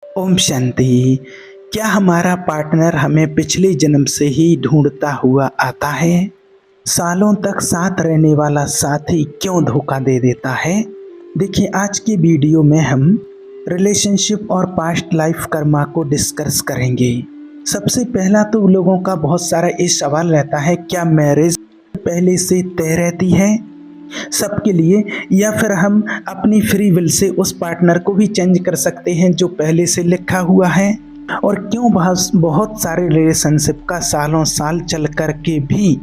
ओम शांति। क्या हमारा पार्टनर हमें पिछले जन्म से ही ढूंढता हुआ आता है? सालों तक साथ रहने वाला साथी क्यों धोखा दे देता है? देखिए, आज की वीडियो में हम रिलेशनशिप और पास्ट लाइफ कर्मा को डिस्कस करेंगे। सबसे पहला तो लोगों का बहुत सारा ये सवाल रहता है, क्या मैरिज पहले से तय रहती है सबके लिए, या फिर हम अपनी फ्री विल से उस पार्टनर को भी चेंज कर सकते हैं जो पहले से लिखा हुआ है? और क्यों बहुत सारे रिलेशनशिप का सालों साल चल कर के भी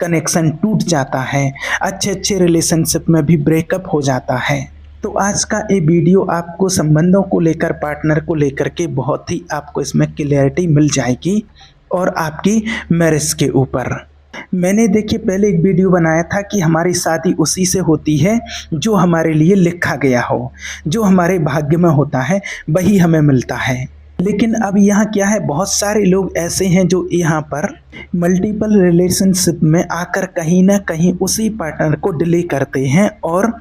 कनेक्शन टूट जाता है, अच्छे अच्छे रिलेशनशिप में भी ब्रेकअप हो जाता है? तो आज का ये वीडियो आपको संबंधों को लेकर, पार्टनर को लेकर के बहुत ही आपको इसमें क्लियरिटी मिल जाएगी और आपकी मैरिज के ऊपर। मैंने देखिए पहले एक वीडियो बनाया था कि हमारी शादी उसी से होती है जो हमारे लिए लिखा गया हो, जो हमारे भाग्य में होता है वही हमें मिलता है। लेकिन अब यहाँ क्या है, बहुत सारे लोग ऐसे हैं जो यहाँ पर मल्टीपल रिलेशनशिप में आकर कहीं ना कहीं उसी पार्टनर को डिले करते हैं और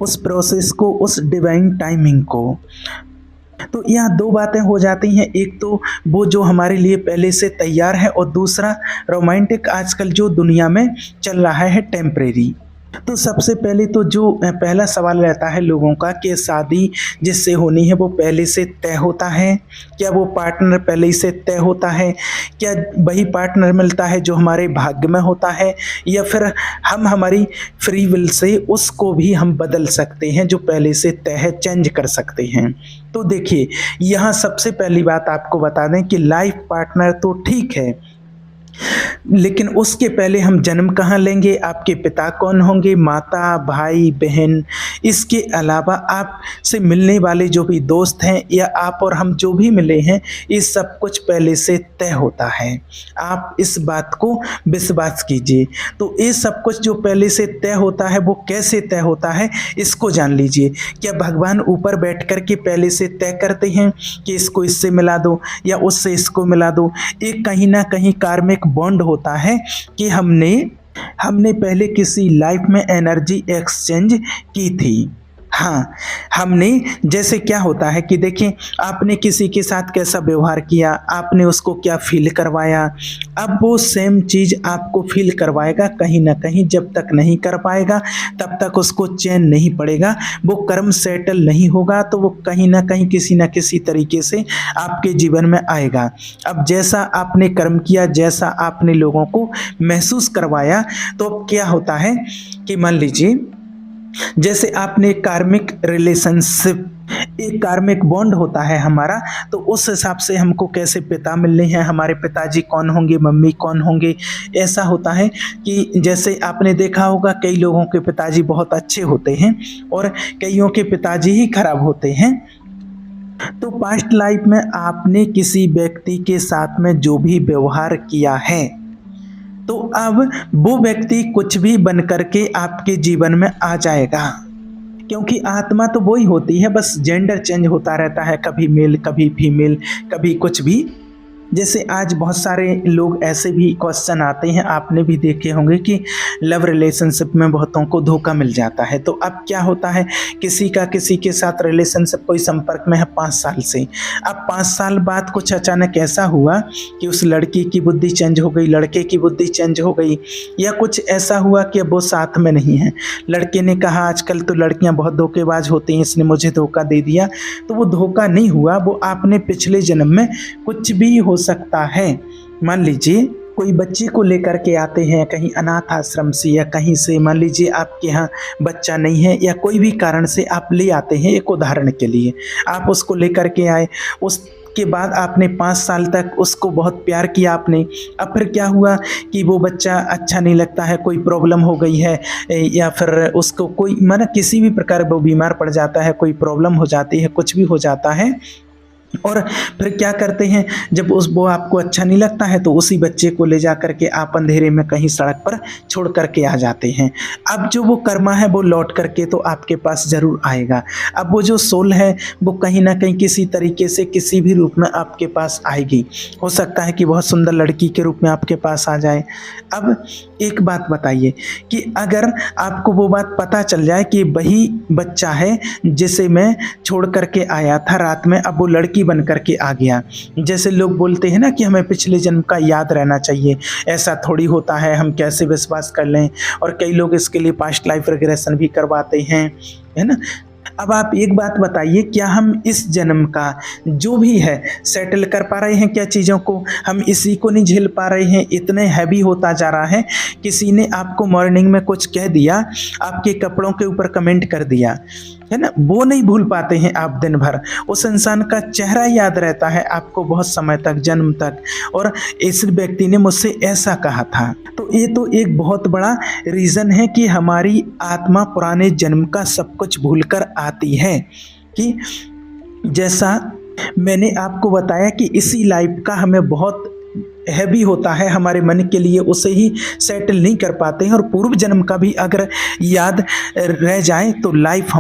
उस प्रोसेस को, उस डिवाइन टाइमिंग को। तो यहाँ दो बातें हो जाती हैं, एक तो वो जो हमारे लिए पहले से तैयार है और दूसरा रोमांटिक आजकल जो दुनिया में चल रहा है टेम्परेरी। तो सबसे पहले तो जो पहला सवाल रहता है लोगों का कि शादी जिससे होनी है वो पहले से तय होता है? क्या वो पार्टनर पहले से तय होता है? क्या वही पार्टनर मिलता है जो हमारे भाग्य में होता है, या फिर हम हमारी फ्री विल से उसको भी हम बदल सकते हैं जो पहले से तय है, चेंज कर सकते हैं? तो देखिए, यहाँ सबसे पहली बात आपको बता दें कि लाइफ पार्टनर तो ठीक है, लेकिन उसके पहले हम जन्म कहाँ लेंगे, आपके पिता कौन होंगे, माता, भाई, बहन, इसके अलावा आपसे मिलने वाले जो भी दोस्त हैं या आप और हम जो भी मिले हैं, ये सब कुछ पहले से तय होता है। आप इस बात को विश्वास कीजिए। तो ये सब कुछ जो पहले से तय होता है वो कैसे तय होता है इसको जान लीजिए। क्या भगवान ऊपर बैठ कर के पहले से तय करते हैं कि इसको इससे मिला दो या उससे इसको मिला दो? एक कहीं ना कहीं कार्मिक बॉन्ड होता है कि हमने पहले किसी लाइफ में एनर्जी एक्सचेंज की थी। हाँ, हमने, जैसे क्या होता है कि देखिए, आपने किसी के साथ कैसा व्यवहार किया, आपने उसको क्या फील करवाया, अब वो सेम चीज़ आपको फील करवाएगा कहीं ना कहीं। जब तक नहीं कर पाएगा तब तक उसको चैन नहीं पड़ेगा, वो कर्म सेटल नहीं होगा, तो वो कहीं ना कहीं किसी ना किसी तरीके से आपके जीवन में आएगा। अब जैसा आपने कर्म किया, जैसा आपने लोगों को महसूस करवाया, तो अब क्या होता है कि मान लीजिए जैसे आपने कार्मिक रिलेशनशिप, एक कार्मिक बॉन्ड होता है हमारा, तो उस हिसाब से हमको कैसे पिता मिलने हैं, हमारे पिताजी कौन होंगे, मम्मी कौन होंगे। ऐसा होता है कि जैसे आपने देखा होगा कई लोगों के पिताजी बहुत अच्छे होते हैं और कईयों के पिताजी ही खराब होते हैं। तो पास्ट लाइफ में आपने किसी व्यक्ति के साथ में जो भी व्यवहार किया है, तो अब वो व्यक्ति कुछ भी बन करके आपके जीवन में आ जाएगा, क्योंकि आत्मा तो वही होती है, बस जेंडर चेंज होता रहता है, कभी मेल कभी फीमेल, कभी कुछ भी। जैसे आज बहुत सारे लोग ऐसे भी क्वेश्चन आते हैं, आपने भी देखे होंगे कि लव रिलेशनशिप में बहुतों को धोखा मिल जाता है। तो अब क्या होता है, किसी का किसी के साथ रिलेशनशिप, कोई संपर्क में है 5 साल से, अब 5 साल बाद कुछ अचानक ऐसा हुआ कि उस लड़की की बुद्धि चेंज हो गई, लड़के की बुद्धि चेंज हो गई, या कुछ ऐसा हुआ कि अब वो साथ में नहीं है। लड़के ने कहा आजकल तो लड़कियां बहुत धोखेबाज होती हैं, इसने मुझे धोखा दे दिया। तो वो धोखा नहीं हुआ, वो आपने पिछले जन्म में कुछ भी हो सकता है। मान लीजिए कोई बच्चे को लेकर के आते हैं कहीं अनाथ आश्रम से या कहीं से, मान लीजिए आपके यहाँ बच्चा नहीं है या कोई भी कारण से आप ले आते हैं, एक उदाहरण के लिए आप उसको लेकर के आए, उसके बाद आपने 5 साल तक उसको बहुत प्यार किया आपने। अब फिर क्या हुआ कि वो बच्चा अच्छा नहीं लगता है, कोई प्रॉब्लम हो गई है, या फिर उसको कोई माना किसी भी प्रकार वो बीमार पड़ जाता है, कोई प्रॉब्लम हो जाती है, कुछ भी हो जाता है, और फिर क्या करते हैं, जब वो आपको अच्छा नहीं लगता है तो उसी बच्चे को ले जा करके आप अंधेरे में कहीं सड़क पर छोड़ करके आ जाते हैं। अब जो वो कर्मा है वो लौट करके तो आपके पास ज़रूर आएगा। अब वो जो सोल है वो कहीं ना कहीं किसी तरीके से किसी भी रूप में आपके पास आएगी। हो सकता है कि बहुत सुंदर लड़की के रूप में आपके पास आ जाए। अब एक बात बताइए कि अगर आपको वो बात पता चल जाए कि वही बच्चा है जिसे मैं छोड़ करके आया था रात में, अब वो लड़की बन करके आ गया। जैसे लोग बोलते हैं ना कि हमें पिछले जन्म का याद रहना चाहिए, ऐसा थोड़ी होता है, हम कैसे विश्वास कर लें। और कई लोग इसके लिए पास्ट लाइफ रिग्रेशन भी करवाते हैं, है ना। अब आप एक बात बताइए, क्या हम इस जन्म का जो भी है सेटल कर पा रहे हैं क्या चीज़ों को? हम इसी को नहीं झेल पा रहे हैं, इतने हैवी होता जा रहा है। किसी ने आपको मॉर्निंग में कुछ कह दिया, आपके कपड़ों के ऊपर कमेंट कर दिया, है ना, वो नहीं भूल पाते हैं आप दिन भर। उस इंसान का चेहरा याद रहता है आपको बहुत समय तक, जन्म तक, और इस व्यक्ति ने मुझसे ऐसा कहा था। तो ये तो एक बहुत बड़ा रीज़न है कि हमारी आत्मा पुराने जन्म का सब कुछ भूलकर आती है। कि जैसा मैंने आपको बताया कि इसी लाइफ का हमें बहुत हैवी होता है हमारे मन के लिए, उसे ही सेटल नहीं कर पाते हैं। और पूर्व जन्म का भी अगर याद रह जाए तो लाइफ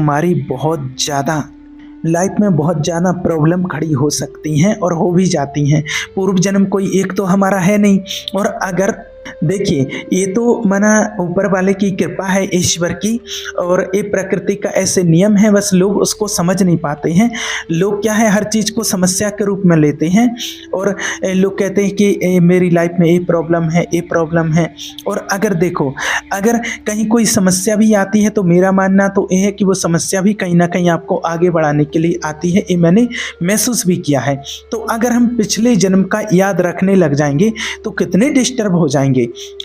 में बहुत ज़्यादा प्रॉब्लम खड़ी हो सकती हैं और हो भी जाती हैं। पूर्व जन्म कोई एक तो हमारा है नहीं, और अगर देखिए ये तो मना ऊपर वाले की कृपा है, ईश्वर की, और ये प्रकृति का ऐसे नियम है, बस लोग उसको समझ नहीं पाते हैं। लोग क्या है, हर चीज़ को समस्या के रूप में लेते हैं, और लोग कहते हैं कि मेरी लाइफ में ये प्रॉब्लम है, ये प्रॉब्लम है। और अगर देखो, अगर कहीं कोई समस्या भी आती है तो मेरा मानना तो ये है कि वो समस्या भी कहीं ना कहीं आपको आगे बढ़ाने के लिए आती है, ये मैंने महसूस भी किया है। तो अगर हम पिछले जन्म का याद रखने लग जाएंगे तो कितने डिस्टर्ब हो जाएंगे।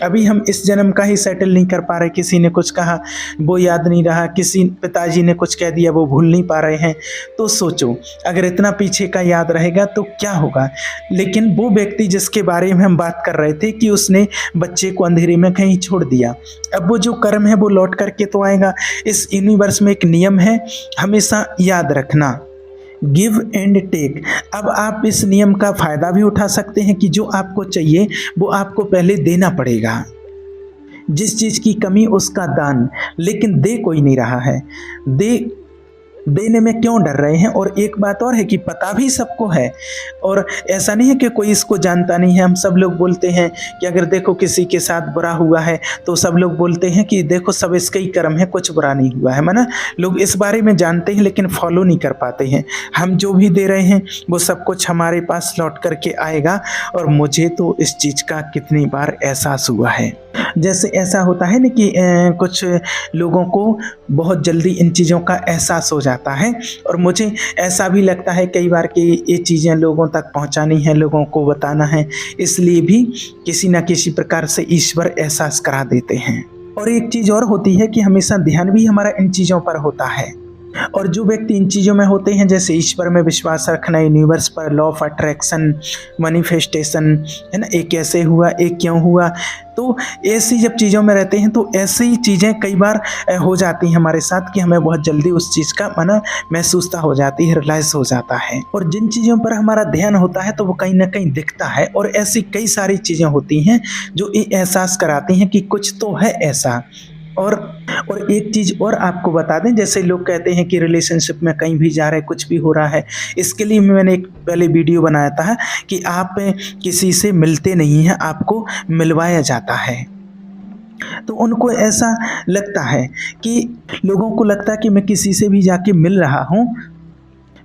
अभी हम इस जन्म का ही सेटल नहीं कर पा रहे, किसी ने कुछ कहा वो याद नहीं रहा, किसी पिताजी ने कुछ कह दिया वो भूल नहीं पा रहे हैं। तो सोचो अगर इतना पीछे का याद रहेगा तो क्या होगा। लेकिन वो व्यक्ति जिसके बारे में हम बात कर रहे थे कि उसने बच्चे को अंधेरे में कहीं छोड़ दिया, अब वो जो कर्म है वो लौट करके तो आएगा। इस यूनिवर्स में एक नियम है, हमेशा याद रखना, गिव एंड टेक। अब आप इस नियम का फ़ायदा भी उठा सकते हैं कि जो आपको चाहिए वो आपको पहले देना पड़ेगा। जिस चीज़ की कमी उसका दान, लेकिन दे कोई नहीं रहा है। देने में क्यों डर रहे हैं। और एक बात और है कि पता भी सबको है, और ऐसा नहीं है कि कोई इसको जानता नहीं है। हम सब लोग बोलते हैं कि अगर देखो किसी के साथ बुरा हुआ है तो सब लोग बोलते हैं कि देखो सब इसका ही कर्म है, कुछ बुरा नहीं हुआ है, माना लोग इस बारे में जानते हैं लेकिन फॉलो नहीं कर पाते हैं। हम जो भी दे रहे हैं वो सब कुछ हमारे पास लौट करके आएगा। और मुझे तो इस चीज़ का कितनी बार एहसास हुआ है। जैसे ऐसा होता है ना कि कुछ लोगों को बहुत जल्दी इन चीज़ों का एहसास हो जाता है, और मुझे ऐसा भी लगता है कई बार कि ये चीज़ें लोगों तक पहुंचानी है, लोगों को बताना है, इसलिए भी किसी न किसी प्रकार से ईश्वर एहसास करा देते हैं। और एक चीज़ और होती है कि हमेशा ध्यान भी हमारा इन चीज़ों पर होता है। और जो व्यक्ति इन चीज़ों में होते हैं, जैसे ईश्वर में विश्वास रखना, यूनिवर्स पर, लॉ ऑफ अट्रैक्शन, मैनिफेस्टेशन, है ना, एक कैसे हुआ, एक क्यों हुआ, तो ऐसी जब चीज़ों में रहते हैं तो ऐसी चीज़ें कई बार हो जाती हैं हमारे साथ कि हमें बहुत जल्दी उस चीज़ का माना महसूसता हो जाती है, रियलाइज हो जाता है। और जिन चीज़ों पर हमारा ध्यान होता है तो वो कहीं ना कहीं दिखता है। और ऐसी कई सारी चीज़ें होती हैं जो ये एहसास कराती हैं कि कुछ तो है ऐसा। और एक चीज़ और आपको बता दें, जैसे लोग कहते हैं कि रिलेशनशिप में कहीं भी जा रहे, कुछ भी हो रहा है, इसके लिए मैंने एक पहले वीडियो बनाया था कि आप किसी से मिलते नहीं हैं, आपको मिलवाया जाता है। तो उनको ऐसा लगता है कि लोगों को लगता है कि मैं किसी से भी जाके मिल रहा हूँ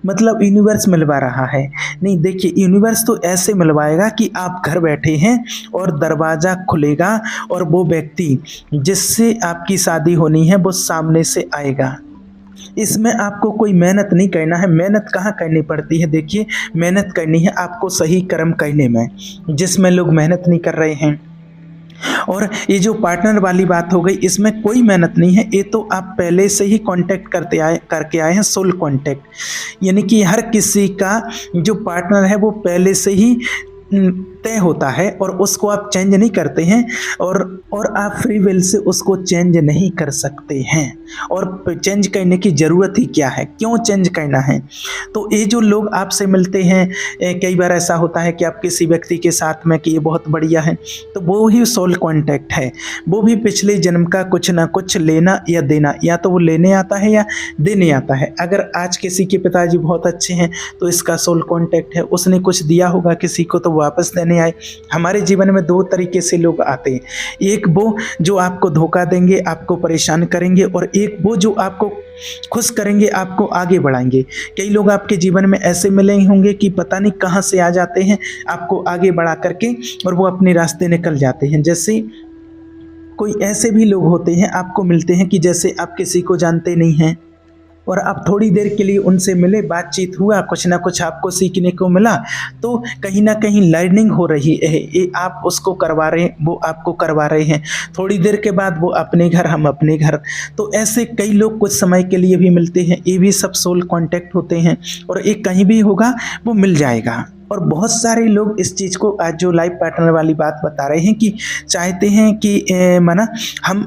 मतलब यूनिवर्स मिलवा रहा है। नहीं, देखिए यूनिवर्स तो ऐसे मिलवाएगा कि आप घर बैठे हैं और दरवाज़ा खुलेगा और वो व्यक्ति जिससे आपकी शादी होनी है वो सामने से आएगा। इसमें आपको कोई मेहनत नहीं करना है। मेहनत कहाँ करनी पड़ती है, देखिए मेहनत करनी है आपको सही कर्म करने में, जिसमें लोग मेहनत नहीं कर रहे हैं। और ये जो पार्टनर वाली बात हो गई, इसमें कोई मेहनत नहीं है, ये तो आप पहले से ही कांटेक्ट करके आए हैं, सोल कांटेक्ट। यानी कि हर किसी का जो पार्टनर है वो पहले से ही तय होता है और उसको आप चेंज नहीं करते हैं, और आप फ्री विल से उसको चेंज नहीं कर सकते हैं। और चेंज करने की ज़रूरत ही क्या है, क्यों चेंज करना है। तो ये जो लोग आपसे मिलते हैं, कई बार ऐसा होता है कि आप किसी व्यक्ति के साथ में कि ये बहुत बढ़िया है, तो वो ही सोल कॉन्टैक्ट है। वो भी पिछले जन्म का कुछ ना कुछ लेना या देना, या तो वो लेने आता है या देने आता है। अगर आज किसी के पिताजी बहुत अच्छे हैं तो इसका सोल कॉन्टैक्ट है, उसने कुछ दिया होगा किसी को तो वापस देने आए। हमारे जीवन में दो तरीके से लोग आते हैं, एक वो जो आपको धोखा देंगे, आपको परेशान करेंगे, और एक वो जो आपको खुश करेंगे, आपको आगे बढ़ाएंगे। कई लोग आपके जीवन में ऐसे मिले होंगे कि पता नहीं कहाँ से आ जाते हैं आपको आगे बढ़ा करके, और वो अपने रास्ते निकल जाते हैं। जैसे कोई ऐसे भी लोग होते हैं आपको मिलते हैं कि जैसे आप किसी को जानते नहीं हैं और आप थोड़ी देर के लिए उनसे मिले, बातचीत हुआ, कुछ ना कुछ आपको सीखने को मिला, तो कहीं ना कहीं लर्निंग हो रही है। ये आप उसको करवा रहे हैं, वो आपको करवा रहे हैं। थोड़ी देर के बाद वो अपने घर, हम अपने घर। तो ऐसे कई लोग कुछ समय के लिए भी मिलते हैं, ये भी सब सोल कांटेक्ट होते हैं, और एक कहीं भी होगा वो मिल जाएगा। और बहुत सारे लोग इस चीज़ को, आज जो लाइफ पार्टनर वाली बात बता रहे हैं, कि चाहते हैं कि माना हम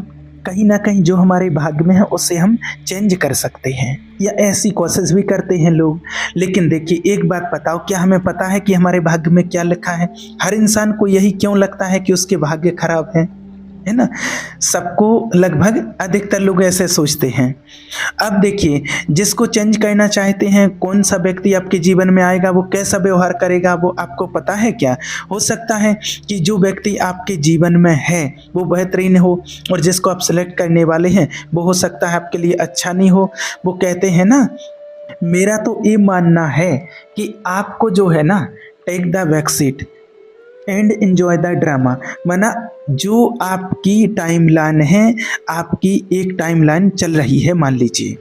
कहीं ना कहीं जो हमारे भाग्य में है उसे हम चेंज कर सकते हैं, या ऐसी कोशिश भी करते हैं लोग। लेकिन देखिए एक बात बताओ, क्या हमें पता है कि हमारे भाग्य में क्या लिखा है? हर इंसान को यही क्यों लगता है कि उसके भाग्य खराब है ना? सबको, लगभग अधिकतर लोग ऐसे सोचते हैं। अब देखिए, जिसको चेंज करना चाहते हैं, कौन सा व्यक्ति आपके जीवन में आएगा, वो कैसा व्यवहार करेगा, वो आपको पता है क्या? हो सकता है कि जो व्यक्ति आपके जीवन में है वो बेहतरीन हो, और जिसको आप सेलेक्ट करने वाले हैं वो हो सकता है आपके लिए अच्छा नहीं हो। वो कहते हैं ना, मेरा तो ये मानना है कि आपको जो है ना, take the back seat and enjoy the drama. माना जो आपकी टाइमलाइन है, आपकी एक टाइमलाइन चल रही है, मान लीजिए,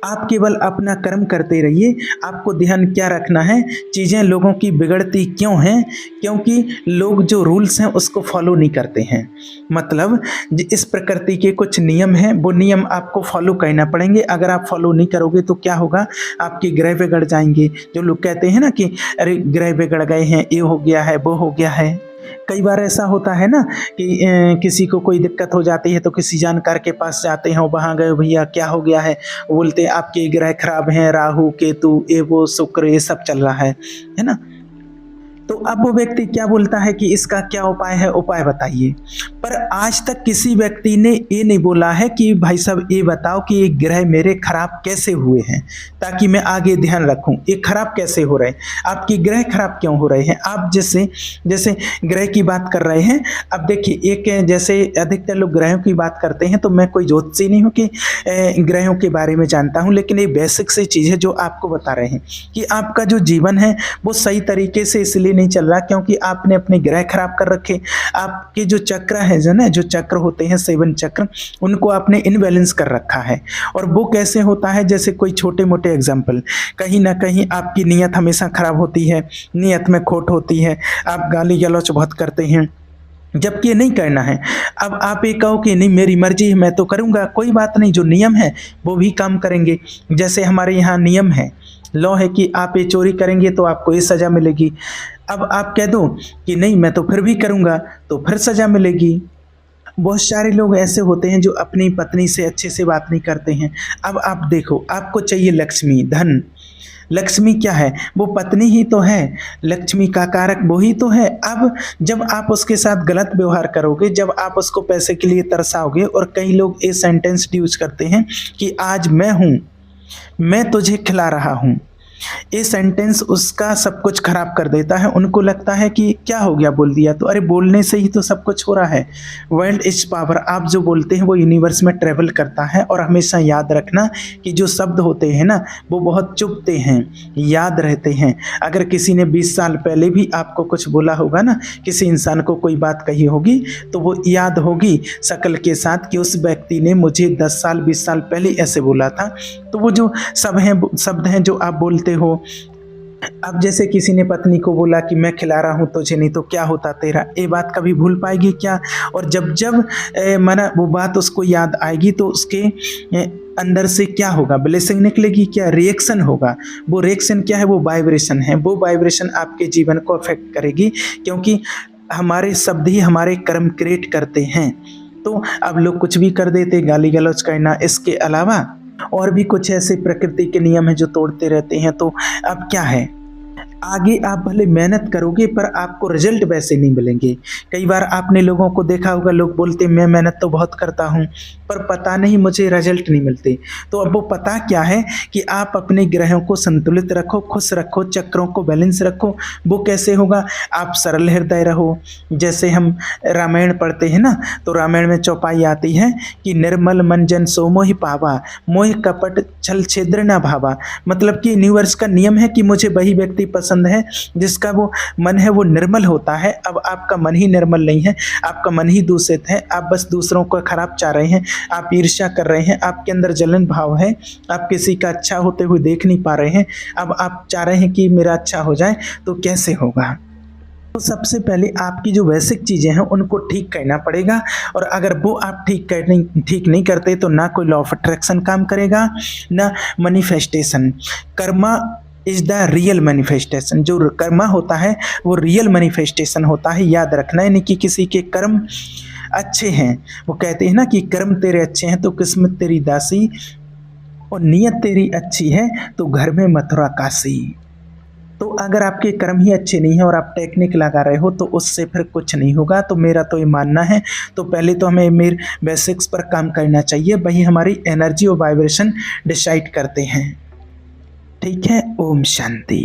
आप केवल अपना कर्म करते रहिए। आपको ध्यान क्या रखना है, चीज़ें लोगों की बिगड़ती क्यों हैं? क्योंकि लोग जो रूल्स हैं उसको फॉलो नहीं करते हैं। मतलब इस प्रकृति के कुछ नियम हैं, वो नियम आपको फॉलो करना पड़ेंगे। अगर आप फॉलो नहीं करोगे तो क्या होगा, आपके ग्रह बिगड़ जाएंगे। जो लोग कहते हैं ना कि अरे ग्रह बिगड़ गए हैं, ये हो गया है, वो हो गया है। कई बार ऐसा होता है ना कि किसी को कोई दिक्कत हो जाती है तो किसी जानकार के पास जाते हैं, वहाँ गए, भैया क्या हो गया है? बोलते हैं आपके ग्रह खराब हैं, राहु केतु ये वो शुक्र ये सब चल रहा है ना? तो अब वो व्यक्ति क्या बोलता है कि इसका क्या उपाय है, उपाय बताइए। पर आज तक किसी व्यक्ति ने ये नहीं बोला है कि भाई साहब ये बताओ कि ये ग्रह मेरे खराब कैसे हुए हैं, ताकि मैं आगे ध्यान रखूं। ये खराब कैसे हो रहे हैं, आपकी ग्रह खराब क्यों हो रहे हैं? आप जैसे जैसे ग्रह की बात कर रहे हैं। अब देखिए, एक जैसे अधिकतर लोग ग्रहों की बात करते हैं, तो मैं कोई ज्योतिषी नहीं हूँ कि ग्रहों के बारे में जानता हूँ, लेकिन ये बेसिक सी चीज़ है जो आपको बता रहे हैं कि आपका जो जीवन है वो सही तरीके से इसलिए नहीं चल रहा क्योंकि आपने अपने ग्रह खराब कर रखे। आपके जो चक्र है, जो ना, जो चक्र होते हैं 7 चक्र, उनको आपने इनबैलेंस कर रखा है। और वो कैसे होता है, जैसे कोई छोटे मोटे एग्जाम्पल, कहीं ना कहीं आपकी नीयत हमेशा खराब होती है, नीयत में खोट होती है, आप गाली गलौच बहुत करते हैं, जबकि ये नहीं करना है। अब आप ये कहो कि नहीं मेरी मर्जी है, मैं तो करूँगा, कोई बात नहीं, जो नियम है वो भी काम करेंगे। जैसे हमारे यहाँ नियम है, लॉ है कि आप ये चोरी करेंगे तो आपको ये सज़ा मिलेगी। अब आप कह दो कि नहीं मैं तो फिर भी करूँगा, तो फिर सज़ा मिलेगी। बहुत सारे लोग ऐसे होते हैं जो अपनी पत्नी से अच्छे से बात नहीं करते हैं। अब आप देखो, आपको चाहिए लक्ष्मी, धन। लक्ष्मी क्या है, वो पत्नी ही तो है, लक्ष्मी का कारक वो ही तो है। अब जब आप उसके साथ गलत व्यवहार करोगे, जब आप उसको पैसे के लिए तरसाओगे, और कई लोग ये सेंटेंस यूज करते हैं कि आज मैं हूँ, मैं तुझे खिला रहा हूँ, ये सेंटेंस उसका सब कुछ खराब कर देता है। उनको लगता है कि क्या हो गया, बोल दिया तो, अरे बोलने से ही तो सब कुछ हो रहा है। वर्ल्ड इज पावर, आप जो बोलते हैं वो यूनिवर्स में ट्रेवल करता है। और हमेशा याद रखना कि जो शब्द होते हैं ना, वो बहुत चुभते हैं, याद रहते हैं। अगर किसी ने 20 साल पहले भी आपको कुछ बोला होगा ना, किसी इंसान को कोई बात कही होगी, तो वो याद होगी शक्ल के साथ कि उस व्यक्ति ने मुझे 10 साल 20 साल पहले ऐसे बोला था। तो वो जो शब्द हैं जो आप बोलते हो। अब जैसे किसी ने पत्नी को बोला कि मैं खिला रहा हूँ तुझे, नहीं तो क्या होता तेरा, ये बात कभी भूल पाएगी क्या? और जब जब माना वो बात उसको याद आएगी तो उसके अंदर से क्या होगा, ब्लेसिंग निकलेगी क्या, रिएक्शन होगा। वो रिएक्शन क्या है, वो वाइब्रेशन है। वो वाइब्रेशन आपके जीवन को अफेक्ट करेगी, क्योंकि हमारे शब्द ही हमारे कर्म क्रिएट करते हैं। तो अब लोग कुछ भी कर देते, गाली गलौज करना, इसके अलावा और भी कुछ ऐसे प्रकृति के नियम हैं जो तोड़ते रहते हैं। तो अब क्या है, आगे आप भले मेहनत करोगे पर आपको रिजल्ट वैसे नहीं मिलेंगे। कई बार आपने लोगों को देखा होगा, लोग बोलते हैं मैं मेहनत तो बहुत करता हूँ पर पता नहीं मुझे रिजल्ट नहीं मिलते। तो अब वो पता क्या है कि आप अपने ग्रहों को संतुलित रखो, खुश रखो, चक्रों को बैलेंस रखो। वो कैसे होगा? आप सरल हृदय रहो। जैसे हम रामायण पढ़ते हैं ना, तो रामायण में चौपाई आती है कि निर्मल मन जन सो मोहि पावा, मोह कपट छल छिद्र न भावा। मतलब कि यूनिवर्स का नियम है कि मुझे वही व्यक्ति पसंद है जिसका वो मन है वो निर्मल होता है। अब आपका मन ही निर्मल नहीं है, आपका मन ही दूषित है, आप बस दूसरों को खराब चाह रहे हैं, आप ईर्ष्या कर रहे हैं, आपके अंदर जलन भाव है, आप किसी का अच्छा होते हुए देख नहीं पा रहे हैं। अब आप चाह रहे हैं कि मेरा अच्छा हो जाए, तो कैसे होगा? तो सबसे पहले आपकी जो बेसिक चीज़ें हैं उनको ठीक करना पड़ेगा। और अगर वो आप ठीक नहीं करते तो ना कोई लॉ ऑफ अट्रैक्शन काम करेगा, ना manifestation. Karma is the real manifestation. जो कर्मा होता है वो रियल मैनिफेस्टेशन होता है, याद रखना। यानी कि किसी के कर्म अच्छे हैं, वो कहते हैं ना कि कर्म तेरे अच्छे हैं तो किस्मत तेरी दासी, और नीयत तेरी अच्छी है तो घर में मथुरा काशी। तो अगर आपके कर्म ही अच्छे नहीं हैं और आप टेक्निक लगा रहे हो तो उससे फिर कुछ नहीं होगा। तो मेरा तो ये मानना है, तो पहले तो हमें मेरे बेसिक्स पर काम करना चाहिए, वही हमारी एनर्जी और वाइब्रेशन डिसाइड करते हैं। ठीक है, ओम शांति।